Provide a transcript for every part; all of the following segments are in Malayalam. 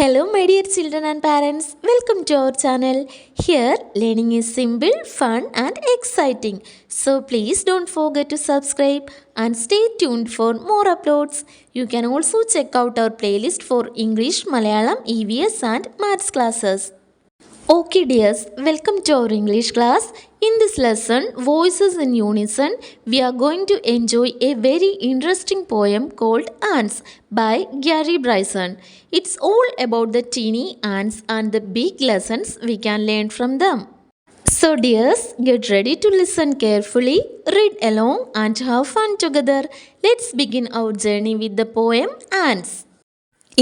Hello, my dear children and parents. Welcome to our channel. Here, learning is simple, fun, and exciting. So, please don't forget to subscribe and stay tuned for more uploads. You can also check out our playlist for English, Malayalam, EVS, and Maths classes. Okay, dears, welcome to our English class. In this lesson, Voices in Unison, we are going to enjoy a very interesting poem called Ants by Gary Bryson. It's all about the teeny ants and the big lessons we can learn from them. So, dears, get ready to listen carefully, read along, and have fun together. Let's begin our journey with the poem Ants.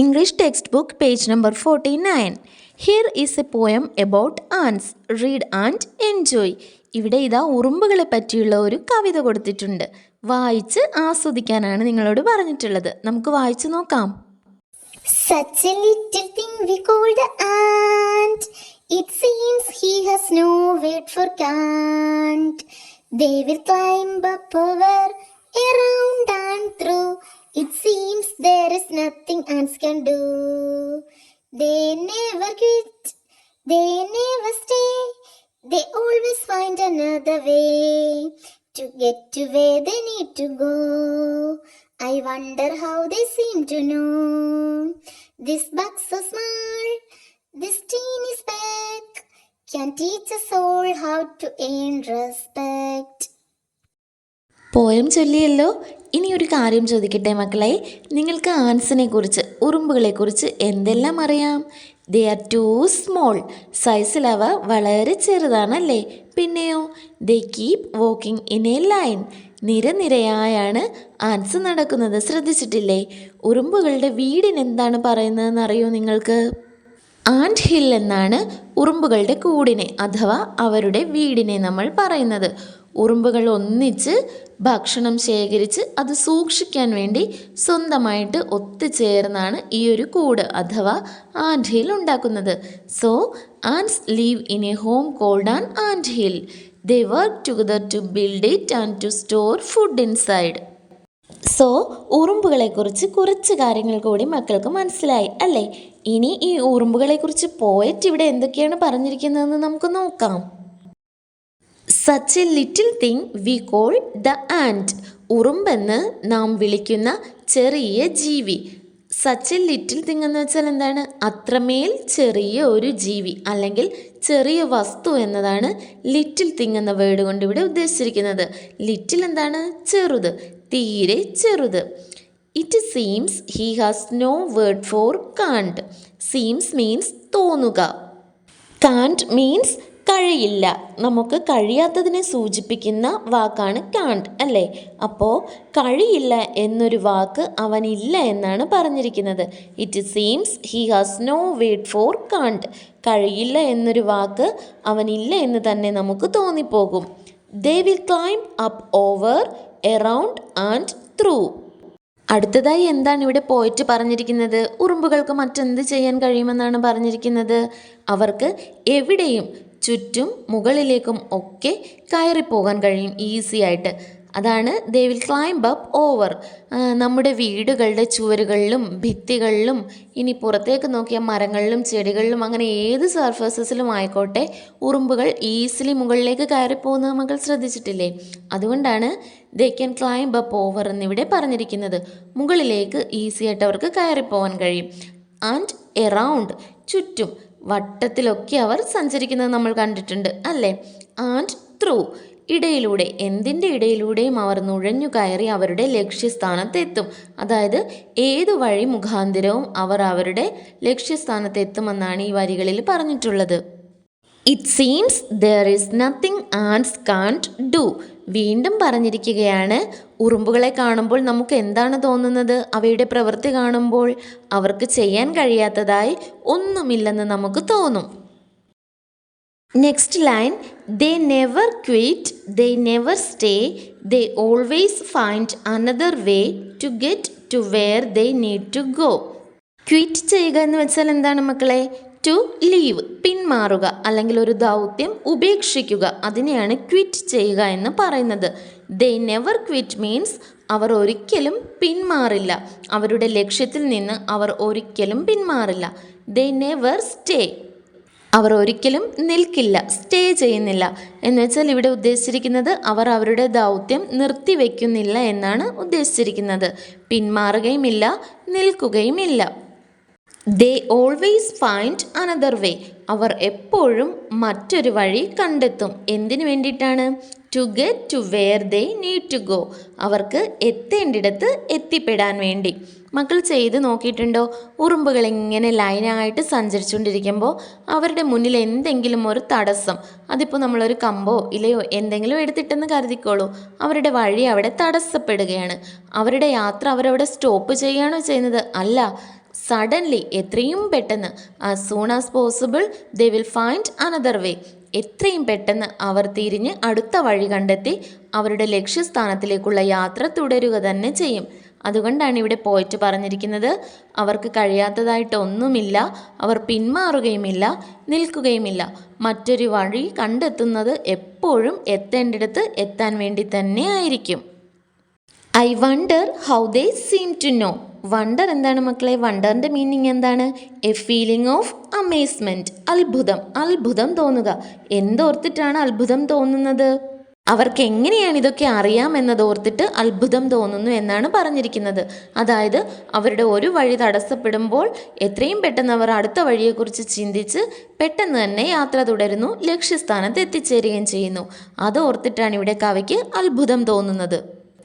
English textbook, page number 49. Here is a poem about ants. Read and enjoy. ഇവിടെ ഇതാ ഉറുമ്പുകളെ പറ്റിയുള്ള ഒരു കവിത കൊടുത്തിട്ടുണ്ട്. വായിച്ച് ആസ്വദിക്കാനാണ് നിങ്ങളോട് പറഞ്ഞിട്ടുള്ളത്. നമുക്ക് വായിച്ചു നോക്കാം. Such a little thing we call the ant. It seems he has no word for can't. They will climb up over, around and through. It seems there is nothing ants can do. They never quit, they never stay. They always find another way to get to where they need to go. I wonder how they seem to know. This bug so small, this teeny speck, can teach us all how to earn respect. Poem ചൊല്ലിയല്ലോ. ഇനി ഒരു കാര്യം ചോദിക്കട്ടെ മക്കളെ, നിങ്ങൾക്ക് ആൻസിനെ കുറിച്ച്, ഉറുമ്പുകളെ കുറിച്ച് എന്തെല്ലാം അറിയാം? They are too small. സൈസിൽ അവ വളരെ ചെറുതാണല്ലേ? പിന്നെയോ they keep walking in a line. നിരനിരയായാണ് ആൻസ് നടക്കുന്നത്. ശ്രദ്ധിച്ചിട്ടില്ലേ? ഉറുമ്പുകളുടെ വീടിന് എന്താണ് പറയുന്നതെന്ന് അറിയോ നിങ്ങൾക്ക്? ആൻഡ് ഹിൽ എന്നാണ് ഉറുമ്പുകളുടെ കൂടിനെ അഥവാ അവരുടെ വീടിനെ നമ്മൾ പറയുന്നത്. ഉറുമ്പുകൾ ഒന്നിച്ച് ഭക്ഷണം ശേഖരിച്ച് അത് സൂക്ഷിക്കാൻ വേണ്ടി സ്വന്തമായിട്ട് ഒത്തുചേർന്നാണ് ഈ ഒരു കൂട് അഥവാ ആൻഡ് ഹിൽ ഉണ്ടാക്കുന്നത്. So ants live in a home called an ant hill. They work together to build it and to store food inside. So ഉറുമ്പുകളെക്കുറിച്ച് കുറച്ച് കാര്യങ്ങൾ കൂടി മക്കൾക്ക് മനസ്സിലായി അല്ലേ? ഇനി ഈ ഉറുമ്പുകളെക്കുറിച്ച് പോയറ്റ് ഇവിടെ എന്തൊക്കെയാണ് പറഞ്ഞിരിക്കുന്നതെന്ന് നമുക്ക് നോക്കാം. Such a little thing we call the ant. ഉറുമ്പെന്ന് നാം വിളിക്കുന്ന ചെറിയ ജീവി. സച്ച് എ ലിറ്റിൽ തിങ് എന്ന് വെച്ചാൽ എന്താണ്? അത്രമേൽ ചെറിയ ഒരു ജീവി അല്ലെങ്കിൽ ചെറിയ വസ്തു എന്നതാണ് ലിറ്റിൽ തിങ് എന്ന വേർഡ് കൊണ്ട് ഇവിടെ ഉദ്ദേശിച്ചിരിക്കുന്നത്. ലിറ്റിൽ എന്താണ്? ചെറുത്, തീരെ ചെറുത്. It seems he has no word for can't. Seems means തോന്നുക. കാണ്ട് മീൻസ് കഴിയില്ല. നമുക്ക് കഴിയാത്തതിനെ സൂചിപ്പിക്കുന്ന വാക്കാണ് കാണ്ട് അല്ലേ? അപ്പോൾ കഴിയില്ല എന്നൊരു വാക്ക് അവനില്ല എന്നാണ് പറഞ്ഞിരിക്കുന്നത്. It seems he has no word for can't. കഴിയില്ല എന്നൊരു വാക്ക് അവനില്ല എന്ന് തന്നെ നമുക്ക് തോന്നിപ്പോകും. They will climb up over, around and through. അടുത്തതായി എന്താണ് ഇവിടെ പോയിട്ട് പറഞ്ഞിരിക്കുന്നത്? ഉറുമ്പുകൾക്ക് മറ്റെന്ത് ചെയ്യാൻ കഴിയുമെന്നാണ് പറഞ്ഞിരിക്കുന്നത്? അവർക്ക് എവിടെയും ചുറ്റും മുകളിലേക്കും ഒക്കെ കയറിപ്പോകാൻ കഴിയും ഈസി ആയിട്ട്. അതാണ് ദേ വിൽ ക്ലൈംബ് അപ്പ് ഓവർ. നമ്മുടെ വീടുകളുടെ ചുവരുകളിലും ഭിത്തികളിലും ഇനി പുറത്തേക്ക് നോക്കിയ മരങ്ങളിലും ചെടികളിലും അങ്ങനെ ഏത് സർഫേസസിലും ആയിക്കോട്ടെ ഉറുമ്പുകൾ ഈസിലി മുകളിലേക്ക് കയറിപ്പോകുന്നത് മക്കൾ ശ്രദ്ധിച്ചിട്ടില്ലേ? അതുകൊണ്ടാണ് they can climb up over എന്നിവിടെ പറഞ്ഞിരിക്കുന്നത്. മുകളിലേക്ക് ഈസി ആയിട്ട് അവർക്ക് കയറിപ്പോകാൻ കഴിയും. ആൻഡ് എറൗണ്ട്, ചുറ്റും വട്ടത്തിലൊക്കെ അവർ സഞ്ചരിക്കുന്നത് നമ്മൾ കണ്ടിട്ടുണ്ട് അല്ലേ? ആൻഡ് ത്രൂ, ഇടയിലൂടെ, എന്തിൻ്റെ ഇടയിലൂടെയും അവർ നുഴഞ്ഞു കയറി അവരുടെ ലക്ഷ്യസ്ഥാനത്തെത്തും. അതായത് ഏതു വഴി മുഖാന്തരവും അവർ അവരുടെ ലക്ഷ്യസ്ഥാനത്തെത്തുമെന്നാണ് ഈ വരികളിൽ പറഞ്ഞിട്ടുള്ളത്. It seems there is nothing ants can't do. വീണ്ടും പറഞ്ഞിരിക്കുകയാണ്, ഉറുമ്പുകളെ കാണുമ്പോൾ നമുക്ക് എന്താണ് തോന്നുന്നത്? അവയുടെ പ്രവൃത്തി കാണുമ്പോൾ അവർക്ക് ചെയ്യാൻ കഴിയാത്തതായി ഒന്നുമില്ലെന്ന് നമുക്ക് തോന്നും. Next line, they never quit, they never stay, they always find another way to get to where they need to go. Quit ചെയ്യുക എന്ന് വെച്ചാൽ എന്താണ് മക്കളെ? ടു ലീവ്, പിന്മാറുക അല്ലെങ്കിൽ ഒരു ദൗത്യം ഉപേക്ഷിക്കുക. അതിനെയാണ് ക്വിറ്റ് ചെയ്യുക എന്ന് പറയുന്നത്. ദേ നെവർ ക്വിറ്റ് മീൻസ് അവർ ഒരിക്കലും പിന്മാറില്ല. അവരുടെ ലക്ഷ്യത്തിൽ നിന്ന് അവർ ഒരിക്കലും പിന്മാറില്ല. ദേ നെവർ സ്റ്റേ. അവർ ഒരിക്കലും നിൽക്കില്ല, സ്റ്റേ ചെയ്യുന്നില്ല. എന്ന് വെച്ചാൽ ഇവിടെ ഉദ്ദേശിച്ചിരിക്കുന്നത് അവർ അവരുടെ ദൗത്യം നിർത്തിവെക്കുന്നില്ല എന്നാണ് ഉദ്ദേശിച്ചിരിക്കുന്നത്. പിന്മാറുകയുമില്ല, നിൽക്കുകയുമില്ല. They always find another way. അവർ എപ്പോഴും മറ്റൊരു വഴി കണ്ടെത്തും. എന്തിനു വേണ്ടിയിട്ടാണ്? To get to where they need to go. അവർക്ക് എത്തേണ്ടിടത്ത് എത്തിപ്പെടാൻ വേണ്ടി. മക്കൾ ചെയ്ത് നോക്കിയിട്ടുണ്ടോ? ഉറുമ്പുകൾ ഇങ്ങനെ ലൈനായിട്ട് സഞ്ചരിച്ചുകൊണ്ടിരിക്കുമ്പോൾ അവരുടെ മുന്നിൽ എന്തെങ്കിലും ഒരു തടസ്സം, അതിപ്പോൾ നമ്മളൊരു കമ്പോ ഇലയോ എന്തെങ്കിലും എടുത്തിട്ടെന്ന് കരുതിക്കോളൂ, അവരുടെ വഴി അവിടെ തടസ്സപ്പെടുകയാണ്. അവരുടെ യാത്ര അവരവിടെ സ്റ്റോപ്പ് ചെയ്യുകയാണോ ചെയ്യുന്നത്? അല്ല. സഡൻലി, എത്രയും പെട്ടെന്ന്, as soon as possible they will find another വേ. എത്രയും പെട്ടെന്ന് അവർ തിരിഞ്ഞ് അടുത്ത വഴി കണ്ടെത്തി അവരുടെ ലക്ഷ്യസ്ഥാനത്തിലേക്കുള്ള യാത്ര തുടരുക തന്നെ ചെയ്യും. അതുകൊണ്ടാണ് ഇവിടെ പോയിട്ട് പറഞ്ഞിരിക്കുന്നത്, അവർക്ക് കഴിയാത്തതായിട്ടൊന്നുമില്ല, അവർ പിന്മാറുകയുമില്ല, നിൽക്കുകയുമില്ല. മറ്റൊരു വഴി കണ്ടെത്തുന്നത് എപ്പോഴും എത്തേണ്ടിടത്ത് എത്താൻ വേണ്ടി തന്നെ ആയിരിക്കും. I wonder how they seem to know. Wonder എന്താണ് മക്കളെ? വണ്ടറിൻ്റെ മീനിങ് എന്താണ്? A feeling of amazement. അത്ഭുതം, അത്ഭുതം തോന്നുക. എന്തോർത്തിട്ടാണ് അത്ഭുതം തോന്നുന്നത്? അവർക്ക് എങ്ങനെയാണ് ഇതൊക്കെ അറിയാമെന്നത് ഓർത്തിട്ട് അത്ഭുതം തോന്നുന്നു എന്നാണ് പറഞ്ഞിരിക്കുന്നത്. അതായത് അവരുടെ ഒരു വഴി തടസ്സപ്പെടുമ്പോൾ എത്രയും പെട്ടെന്ന് അവർ അടുത്ത വഴിയെക്കുറിച്ച് ചിന്തിച്ച് പെട്ടെന്ന് തന്നെ യാത്ര തുടരുന്നു, ലക്ഷ്യസ്ഥാനത്ത് എത്തിച്ചേരുകയും ചെയ്യുന്നു. അത് ഓർത്തിട്ടാണ് ഇവിടെ കവിക്ക് അത്ഭുതം തോന്നുന്നത്.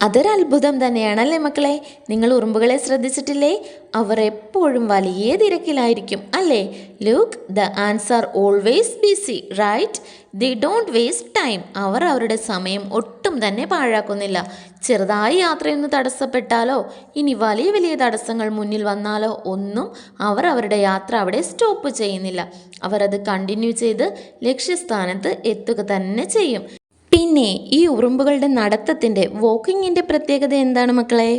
അതൊരു അത്ഭുതം തന്നെയാണല്ലേ മക്കളെ? നിങ്ങൾ ഉറുമ്പുകളെ ശ്രദ്ധിച്ചിട്ടില്ലേ? അവർ എപ്പോഴും വലിയ തിരക്കിലായിരിക്കും അല്ലേ? Look, the ants are always busy, right? They don't waste time. അവർ അവരുടെ സമയം ഒട്ടും തന്നെ പാഴാക്കുന്നില്ല. ചെറുതായി യാത്രയൊന്ന് തടസ്സപ്പെട്ടാലോ ഇനി വലിയ വലിയ തടസ്സങ്ങൾ മുന്നിൽ വന്നാലോ ഒന്നും അവർ അവരുടെ യാത്ര അവിടെ സ്റ്റോപ്പ് ചെയ്യുന്നില്ല. അവരത് കണ്ടിന്യൂ ചെയ്ത് ലക്ഷ്യസ്ഥാനത്ത് എത്തുക തന്നെ ചെയ്യും. പിന്നെ ഈ ഉറുമ്പുകളുടെ നടത്തത്തിൻ്റെ, വോക്കിങ്ങിൻ്റെ പ്രത്യേകത എന്താണ് മക്കളെ?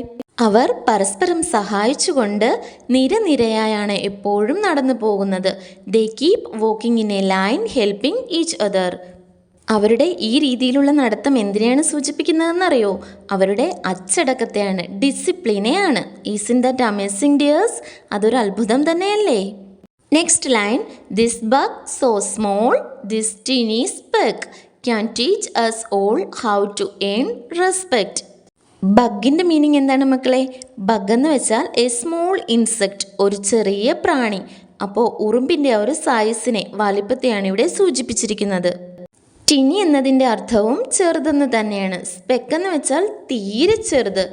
അവർ പരസ്പരം സഹായിച്ചുകൊണ്ട് നിരനിരയായാണ് എപ്പോഴും നടന്നു പോകുന്നത്. They keep walking in a line helping each other. അവരുടെ ഈ രീതിയിലുള്ള നടത്തം എന്തിനെയാണ് സൂചിപ്പിക്കുന്നതെന്നറിയോ? അവരുടെ അച്ചടക്കത്തെയാണ്, ഡിസിപ്ലിനെയാണ്. Is that amazing dears? അതൊരു അത്ഭുതം തന്നെയല്ലേ? Next line, this bug so small, this teeny speck can teach us all how to earn respect. ബഗ്ഗിൻ്റെ മീനിങ് എന്താണ് മക്കളെ? ബഗ് എന്ന് വെച്ചാൽ എ സ്മോൾ ഇൻസെക്റ്റ്, ഒരു ചെറിയ പ്രാണി. അപ്പോൾ ഉറുമ്പിൻ്റെ ഒരു സൈസിനെ, വലിപ്പത്തെയാണ് ഇവിടെ സൂചിപ്പിച്ചിരിക്കുന്നത്. ടിനി എന്നതിൻ്റെ അർത്ഥവും ചെറുതെന്ന് തന്നെയാണ്. സ്പെക്ക് എന്ന് വെച്ചാൽ തീരെ ചെറുത്,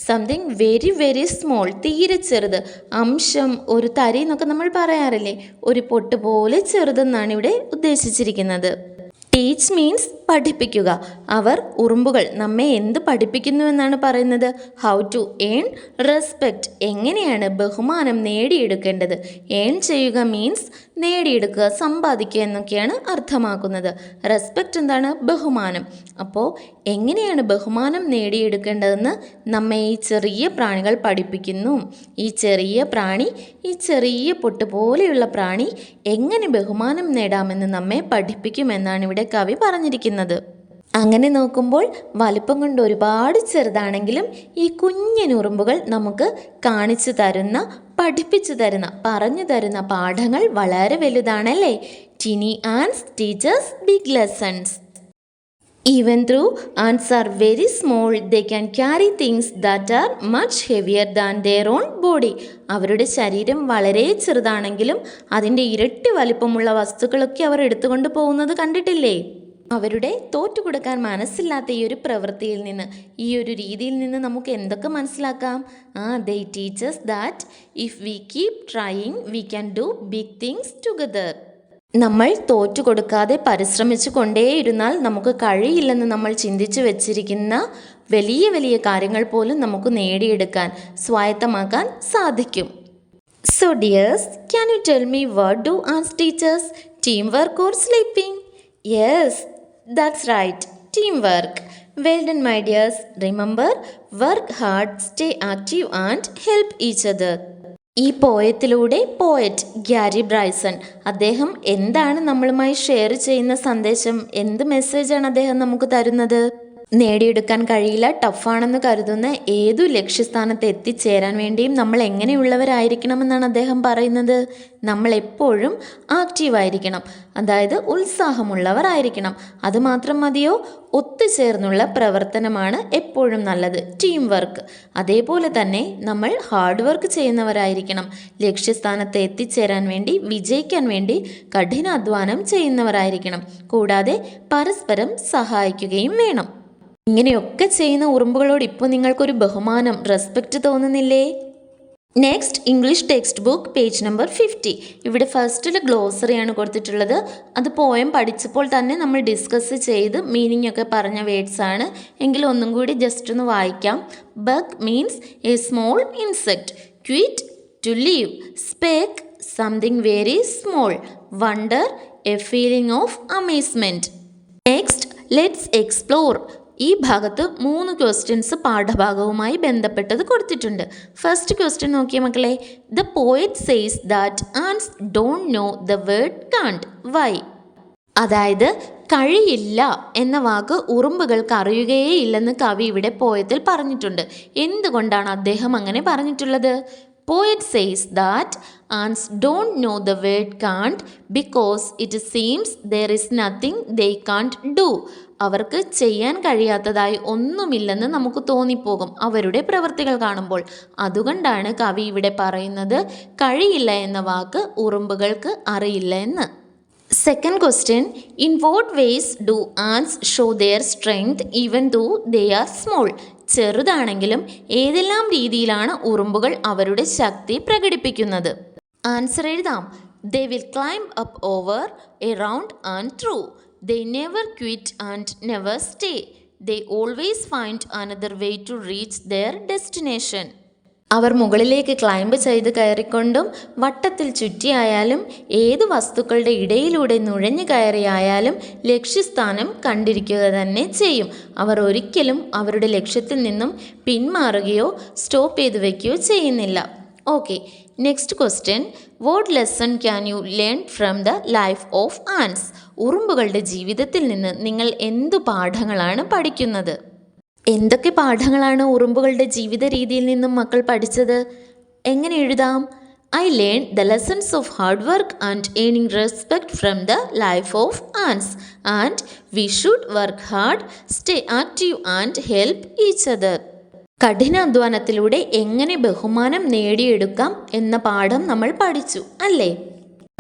സംതിങ് വെരി വെരി സ്മോൾ, തീരെ ചെറുത്. അംശം, ഒരു തരി എന്നൊക്കെ നമ്മൾ പറയാറില്ലേ? ഒരു പൊട്ട് പോലെ ചെറുതെന്നാണ് ഇവിടെ ഉദ്ദേശിച്ചിരിക്കുന്നത്. ടീച്ച് മീൻസ് പഠിപ്പിക്കുക. അവർ, ഉറുമ്പുകൾ, നമ്മെ എന്ത് പഠിപ്പിക്കുന്നു എന്നാണ് പറയുന്നത്? How to earn respect. എങ്ങനെയാണ് ബഹുമാനം നേടിയെടുക്കേണ്ടത്? ഏൺ ചെയ്യുക മീൻസ് നേടിയെടുക്കുക, സമ്പാദിക്കുക എന്നൊക്കെയാണ് അർത്ഥമാക്കുന്നത്. റെസ്പെക്റ്റ് എന്താണ്? ബഹുമാനം. അപ്പോൾ എങ്ങനെയാണ് ബഹുമാനം നേടിയെടുക്കേണ്ടതെന്ന് നമ്മെ ഈ ചെറിയ പ്രാണികൾ പഠിപ്പിക്കുന്നു. ഈ ചെറിയ പ്രാണി, ഈ ചെറിയ പൊട്ട് പോലെയുള്ള പ്രാണി എങ്ങനെ ബഹുമാനം നേടാമെന്ന് നമ്മെ പഠിപ്പിക്കുമെന്നാണ് ഇവിടെ കവി പറഞ്ഞിരിക്കുന്നത്. അങ്ങനെ നോക്കുമ്പോൾ വലിപ്പം കൊണ്ട് ഒരുപാട് ചെറുതാണെങ്കിലും ഈ കുഞ്ഞനുറുമ്പുകൾ നമുക്ക് കാണിച്ചു തരുന്ന, പഠിപ്പിച്ചു തരുന്ന, പറഞ്ഞു തരുന്ന പാഠങ്ങൾ വളരെ വലുതാണല്ലേ? Tiny ants teachers big lessons. Even though ants are very small, they can carry things that are much heavier than their own body. അവരുടെ ശരീരം വളരെ ചെറുതാണെങ്കിലും അതിൻ്റെ ഇരട്ടി വലിപ്പമുള്ള വസ്തുക്കളൊക്കെ അവർ എടുത്തുകൊണ്ട് പോകുന്നത് കണ്ടിട്ടില്ലേ? അവരുടെ തോറ്റുകൊടുക്കാൻ മനസ്സില്ലാത്ത ഈ ഒരു പ്രവൃത്തിയിൽ നിന്ന്, ഈ ഒരു രീതിയിൽ നിന്ന് നമുക്ക് എന്തൊക്കെ മനസ്സിലാക്കാം? they teach us that if we keep trying, we can do big things together. നമ്മൾ തോറ്റുകൊടുക്കാതെ പരിശ്രമിച്ചു കൊണ്ടേയിരുന്നാൽ നമുക്ക് കഴിയില്ലെന്ന് നമ്മൾ ചിന്തിച്ചു വെച്ചിരിക്കുന്ന വലിയ വലിയ കാര്യങ്ങൾ പോലും നമുക്ക് നേടിയെടുക്കാൻ, സ്വായത്തമാക്കാൻ സാധിക്കും. So dears, can you tell me what do ants teach us? Teamwork or sleeping? Yes, that's right, teamwork. Well done my dears. Remember, work hard, stay active and help each other. ഈ പോയത്തിലൂടെ പോയറ്റ് ഗ്യാരി ബ്രൈസൺ, അദ്ദേഹം എന്താണ് നമ്മളുമായി ഷെയർ ചെയ്യുന്ന സന്ദേശം, എന്ത് മെസ്സേജാണ് അദ്ദേഹം നമുക്ക് തരുന്നത്? നേടിയെടുക്കാൻ കഴിയില്ല, ടഫാണെന്ന് കരുതുന്ന ഏതു ലക്ഷ്യസ്ഥാനത്ത് എത്തിച്ചേരാൻ വേണ്ടിയും നമ്മൾ എങ്ങനെയുള്ളവരായിരിക്കണമെന്നാണ് അദ്ദേഹം പറയുന്നത്. നമ്മൾ എപ്പോഴും ആക്റ്റീവായിരിക്കണം, അതായത് ഉത്സാഹമുള്ളവരായിരിക്കണം. അതുമാത്രം മതിയോ? ഒത്തുചേർന്നുള്ള പ്രവർത്തനമാണ് എപ്പോഴും നല്ലത്, ടീം വർക്ക്. അതേപോലെ തന്നെ നമ്മൾ ഹാർഡ് വർക്ക് ചെയ്യുന്നവരായിരിക്കണം. ലക്ഷ്യസ്ഥാനത്ത് എത്തിച്ചേരാൻ വേണ്ടി, വിജയിക്കാൻ വേണ്ടി കഠിനാധ്വാനം ചെയ്യുന്നവരായിരിക്കണം. കൂടാതെ പരസ്പരം സഹായിക്കുകയും വേണം. ഇങ്ങനെയൊക്കെ ചെയ്യുന്ന ഉറുമ്പുകളോട് ഇപ്പോൾ നിങ്ങൾക്കൊരു ബഹുമാനം, റെസ്പെക്റ്റ് തോന്നുന്നില്ലേ? Next English text book page number 50. ഇവിടെ ഫസ്റ്റിൽ ഗ്ലോസറിയാണ് കൊടുത്തിട്ടുള്ളത്. അത് പോയം പഠിച്ചപ്പോൾ തന്നെ നമ്മൾ ഡിസ്കസ് ചെയ്ത് മീനിങ് ഒക്കെ പറഞ്ഞ വേർഡ്സ് ആണ്. എങ്കിലും ഒന്നും കൂടി ജസ്റ്റ് ഒന്ന് വായിക്കാം. Bug means a small insect. Quit to leave. Speck something very small. Wonder a feeling of amazement. Next let's explore. ഈ ഭാഗത്ത് 3 ക്വസ്റ്റ്യൻസ് പാഠഭാഗവുമായി ബന്ധപ്പെട്ടത് കൊടുത്തിട്ടുണ്ട്. ഫസ്റ്റ് ക്വസ്റ്റ്യൻ നോക്കിയ മക്കളെ. The poet says that ants don't know the word can't. Why? അതായത് കഴിയില്ല എന്ന വാക്ക് ഉറുമ്പുകൾക്ക് അറിയുകയേ ഇല്ലെന്ന് കവി ഇവിടെ പോയത്തിൽ പറഞ്ഞിട്ടുണ്ട്. എന്തുകൊണ്ടാണ് അദ്ദേഹം അങ്ങനെ പറഞ്ഞിട്ടുള്ളത്? Poet says that ants don't know the word can't because it seems there is nothing they can't do. അവർക്ക് ചെയ്യാൻ കഴിയാത്തതായി ഒന്നുമില്ലെന്ന് നമുക്ക് തോന്നിപ്പോകും അവരുടെ പ്രവൃത്തികൾ കാണുമ്പോൾ. അതുകൊണ്ടാണ് കവി ഇവിടെ പറയുന്നത് കഴിയില്ല എന്ന വാക്ക് ഉറുമ്പുകൾക്ക് അറിയില്ല എന്ന്. Second question. In what ways do ants show their strength even though they are small? ചെറുതാണെങ്കിലും ഏതെല്ലാം രീതിയിലാണ് ഉറുമ്പുകൾ അവരുടെ ശക്തി പ്രകടിപ്പിക്കുന്നത്? ആൻസർ എഴുതാം. They will climb up over around and through. They never quit and never stay. They always find another way to reach their destination. അവർ മുകളിലേക്ക് ക്ലൈംബ് ചെയ്ത് കയറിക്കൊണ്ടും വട്ടത്തിൽ ചുറ്റിയായാലും ഏത് വസ്തുക്കളുടെ ഇടയിലൂടെ നുഴഞ്ഞു കയറിയായാലും ലക്ഷ്യസ്ഥാനം കണ്ടിരിക്കുക തന്നെ ചെയ്യും. അവർ ഒരിക്കലും അവരുടെ ലക്ഷ്യത്തിൽ നിന്നും പിന്മാറുകയോ സ്റ്റോപ്പ് ചെയ്ത് വയ്ക്കുകയോ ചെയ്യുന്നില്ല. Okay, next question. What lesson can you learn from the life of ants? ഉറുമ്പുകളുടെ ജീവിതത്തിൽ നിന്ന് നിങ്ങൾ എന്തു പാഠങ്ങളാണ് പഠിക്കുന്നത്? എന്തൊക്കെ പാഠങ്ങളാണ് ഉറുമ്പുകളുടെ ജീവിത രീതിയിൽ നിന്നും മക്കൾ പഠിച്ചത്? എങ്ങനെ എഴുതാം? I learn the lessons of hard work and earning respect from the life of ants and we should work hard, stay active and help each other. കഠിനാധ്വാനത്തിലൂടെ എങ്ങനെ ബഹുമാനം നേടിയെടുക്കാം എന്ന പാഠം നമ്മൾ പഠിച്ചു അല്ലേ?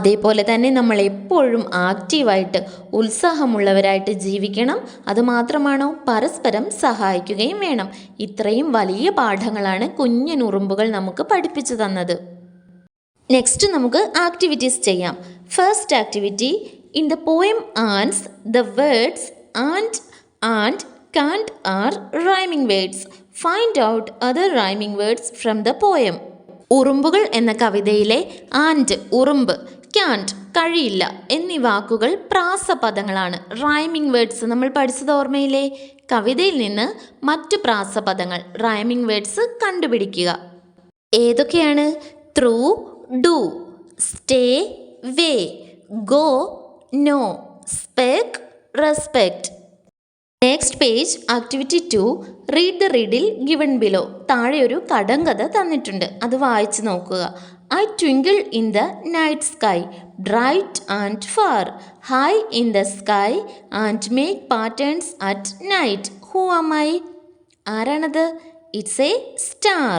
അതേപോലെ തന്നെ നമ്മൾ എപ്പോഴും ആക്റ്റീവായിട്ട് ഉത്സാഹമുള്ളവരായിട്ട് ജീവിക്കണം. അതുമാത്രമാണോ? പരസ്പരം സഹായിക്കുകയും വേണം. ഇത്രയും വലിയ പാഠങ്ങളാണ് കുഞ്ഞനുറുമ്പുകൾ നമുക്ക് പഠിപ്പിച്ചു തന്നത്. നെക്സ്റ്റ് നമുക്ക് ആക്ടിവിറ്റീസ് ചെയ്യാം. First activity. In the poem ants the words ant and can't are rhyming words. Find out other rhyming words from the poem. ഉറുമ്പുകൾ എന്ന കവിതയിലെ ആൻഡ് ഉറുമ്പ്, ക്യാൻറ്റ് കഴിയില്ല എന്നീ വാക്കുകൾ പ്രാസപദങ്ങളാണ്. റൈമിംഗ് വേർഡ്സ് നമ്മൾ പഠിച്ചത് ഓർമ്മയില്ലേ? കവിതയിൽ നിന്ന് മറ്റു പ്രാസപദങ്ങൾ റൈമിംഗ് വേർഡ്സ് കണ്ടുപിടിക്കുക. ഏതൊക്കെയാണ്? Through, do, stay, way, go, know, speck, respect. Next page activity 2. Read the riddle given below. താഴെ ഒരു കടങ്കഥ തന്നിട്ടുണ്ട്, അത് വായിച്ചു നോക്കുക. I twinkle in the night sky, bright and far, high in the sky and make patterns at night. Who am I? ആരാണത്? It's a star.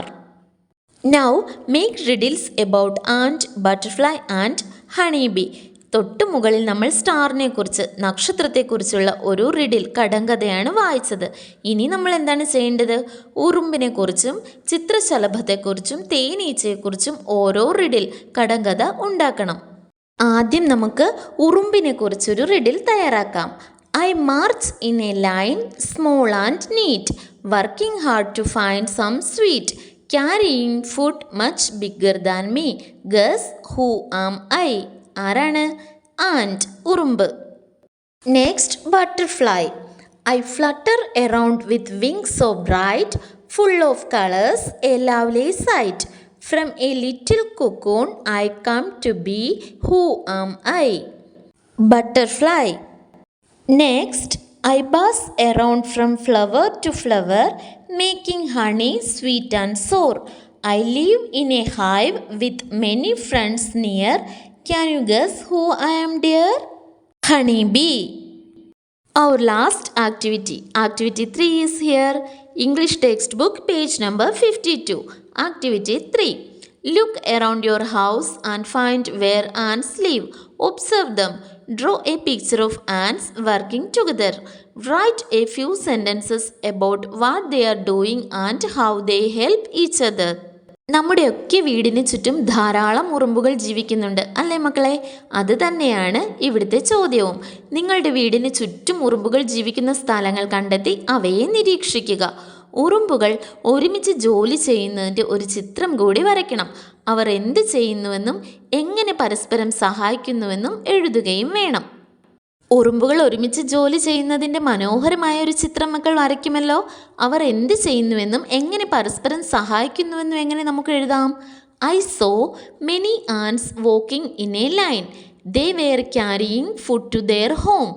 Now make riddles about ant, butterfly and honeybee. തൊട്ട് മുകളിൽ നമ്മൾ സ്റ്റാറിനെ കുറിച്ച്, നക്ഷത്രത്തെക്കുറിച്ചുള്ള ഒരു റിഡിൽ കടങ്കഥയാണ് വായിച്ചത്. ഇനി നമ്മൾ എന്താണ് ചെയ്യേണ്ടത്? ഉറുമ്പിനെ കുറിച്ചും ചിത്രശലഭത്തെക്കുറിച്ചും തേനീച്ചയെക്കുറിച്ചും ഓരോ റിഡിൽ കടങ്കഥ ഉണ്ടാക്കണം. ആദ്യം നമുക്ക് ഉറുമ്പിനെ കുറിച്ചൊരു റിഡിൽ തയ്യാറാക്കാം. I march in a line, small and neat, working hard to find some sweet, carrying food much bigger than me. Guess who am I? ആരാണ്? ആൻറ്റ്, ഉറുമ്പ്. Next butterfly. I flutter around with wings so bright, full of colors, a lovely sight. From a little cocoon I come to be. Who am I? Butterfly. Next I buzz around from flower to flower, making honey sweet and sour. I live in a hive with many friends near. Can you guess who I am, dear? Honeybee. Our last activity, activity 3 is here. English textbook, page number 52. Activity 3. Look around your house and find where ants live. Observe them. Draw a picture of ants working together. Write a few sentences about what they are doing and how they help each other. നമ്മുടെയൊക്കെ വീടിന് ചുറ്റും ധാരാളം ഉറുമ്പുകൾ ജീവിക്കുന്നുണ്ട് അല്ലേ മക്കളെ? അത് തന്നെയാണ് ഇവിടുത്തെ ചോദ്യവും. നിങ്ങളുടെ വീടിന് ചുറ്റും ഉറുമ്പുകൾ ജീവിക്കുന്ന സ്ഥലങ്ങൾ കണ്ടെത്തി അവയെ നിരീക്ഷിക്കുക. ഉറുമ്പുകൾ ഒരുമിച്ച് ജോലി ചെയ്യുന്നതിൻ്റെ ഒരു ചിത്രം കൂടി വരയ്ക്കണം. അവർ എന്ത് ചെയ്യുന്നുവെന്നും എങ്ങനെ പരസ്പരം സഹായിക്കുന്നുവെന്നും എഴുതുകയും വേണം. ഉറുമ്പുകൾ ഒരുമിച്ച് ജോലി ചെയ്യുന്നതിൻ്റെ മനോഹരമായ ഒരു ചിത്രം മക്കൾ വരയ്ക്കുമല്ലോ. അവർ എന്ത് ചെയ്യുന്നുവെന്നും എങ്ങനെ പരസ്പരം സഹായിക്കുന്നുവെന്നും എങ്ങനെ നമുക്ക് എഴുതാം? I saw many ants walking in a line. They were carrying food to their home.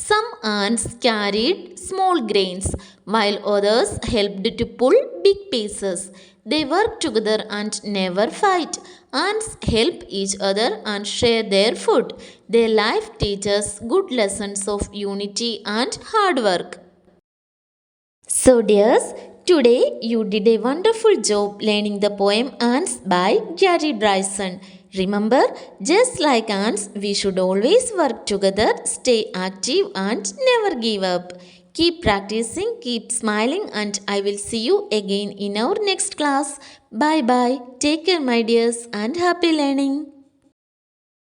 Some ants carried small grains, while others helped to pull big pieces. They work together and never fight. Ants help each other and share their food. Their life teaches good lessons of unity and hard work. So dears, today you did a wonderful job learning the poem Ants by Gary Bryson. Remember, just like ants, we should always work together, stay active and never give up. Keep practicing, keep smiling, and I will see you again in our next class. Bye bye. Take care, my dears, and happy learning.